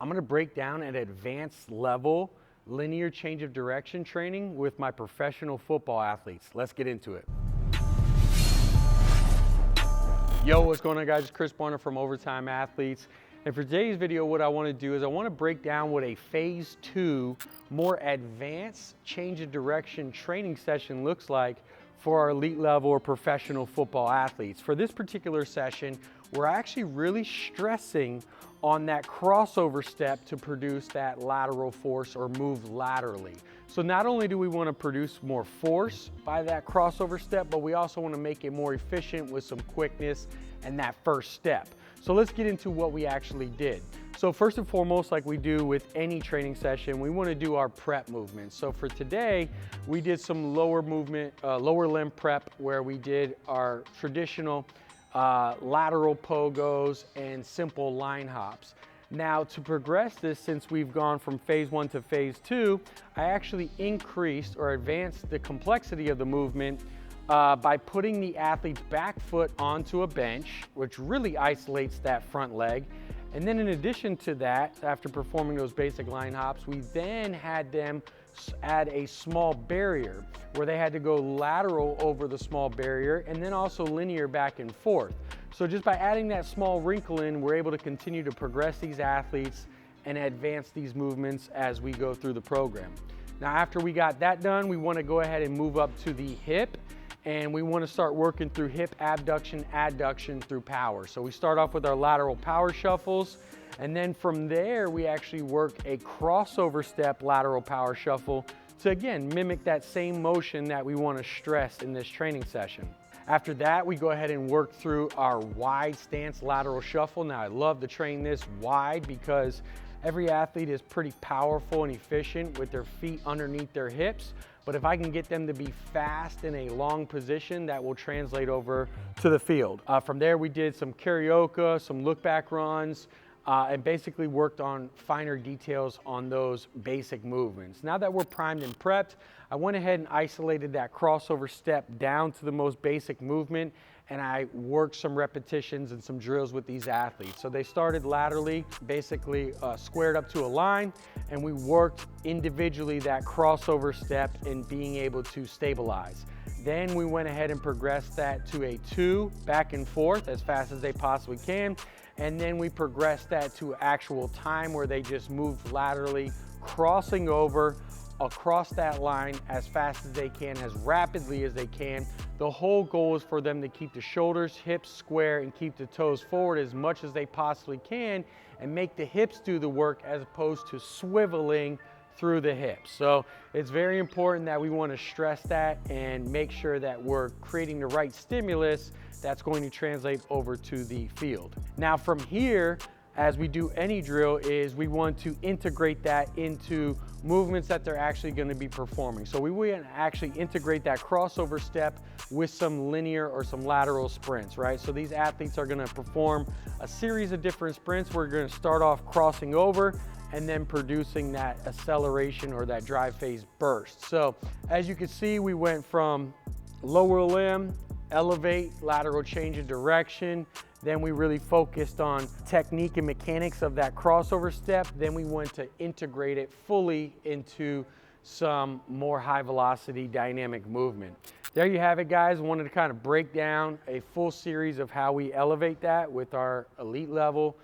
I'm going to break down an advanced level linear change of direction training with my professional football athletes. Let's get into it. Yo, what's going on, guys? It's Chris Barner from Overtime Athletes. And for today's video, what I want to do is I want to break down what a phase 2, more advanced change of direction training session looks like for our elite level or professional football athletes. For this particular session, we're actually really stressing on that crossover step to produce that lateral force or move laterally. So not only do we want to produce more force by that crossover step, but we also want to make it more efficient with some quickness and that first step. So let's get into what we actually did. So first and foremost, like we do with any training session, we want to do our prep movements. So for today, we did some lower limb prep where we did our traditional lateral pogos and simple line hops. Now, to progress this, since we've gone from phase 1 to phase 2, I actually increased or advanced the complexity of the movement by putting the athlete's back foot onto a bench, which really isolates that front leg. And then in addition to that, after performing those basic line hops, we then had them add a small barrier where they had to go lateral over the small barrier and then also linear back and forth. So just by adding that small wrinkle in, we're able to continue to progress these athletes and advance these movements as we go through the program. Now, after we got that done, we want to go ahead and move up to the hip, and we want to start working through hip abduction, adduction through power. So we start off with our lateral power shuffles, and then from there, we actually work a crossover step lateral power shuffle to, again, mimic that same motion that we want to stress in this training session. After that, we go ahead and work through our wide stance lateral shuffle. Now, I love to train this wide because every athlete is pretty powerful and efficient with their feet underneath their hips. But if I can get them to be fast in a long position, that will translate over to the field. From there, we did some karaoke, some look back runs, and basically worked on finer details on those basic movements. Now that we're primed and prepped, I went ahead and isolated that crossover step down to the most basic movement, and I worked some repetitions and some drills with these athletes. So they started laterally, basically squared up to a line, and we worked individually that crossover step in being able to stabilize. Then we went ahead and progressed that to a 2 back and forth as fast as they possibly can. And then we progressed that to actual time where they just moved laterally, crossing over across that line as fast as they can, as rapidly as they can. The whole goal is for them to keep the shoulders, hips square and keep the toes forward as much as they possibly can and make the hips do the work as opposed to swiveling through the hips. So it's very important that we want to stress that and make sure that we're creating the right stimulus that's going to translate over to the field. Now from here, as we do any drill, is we want to integrate that into movements that they're actually going to be performing. So we want to actually integrate that crossover step with some linear or some lateral sprints, right? So these athletes are going to perform a series of different sprints. We're going to start off crossing over and then producing that acceleration or that drive phase burst. So as you can see, we went from lower limb, elevate, lateral change of direction. Then we really focused on technique and mechanics of that crossover step. Then we went to integrate it fully into some more high velocity dynamic movement. There you have it, guys. I wanted to kind of break down a full series of how we elevate that with our elite level,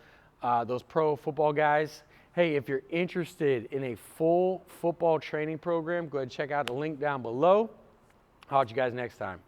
those pro football guys. Hey, if you're interested in a full football training program, go ahead and check out the link down below. I'll see you guys next time.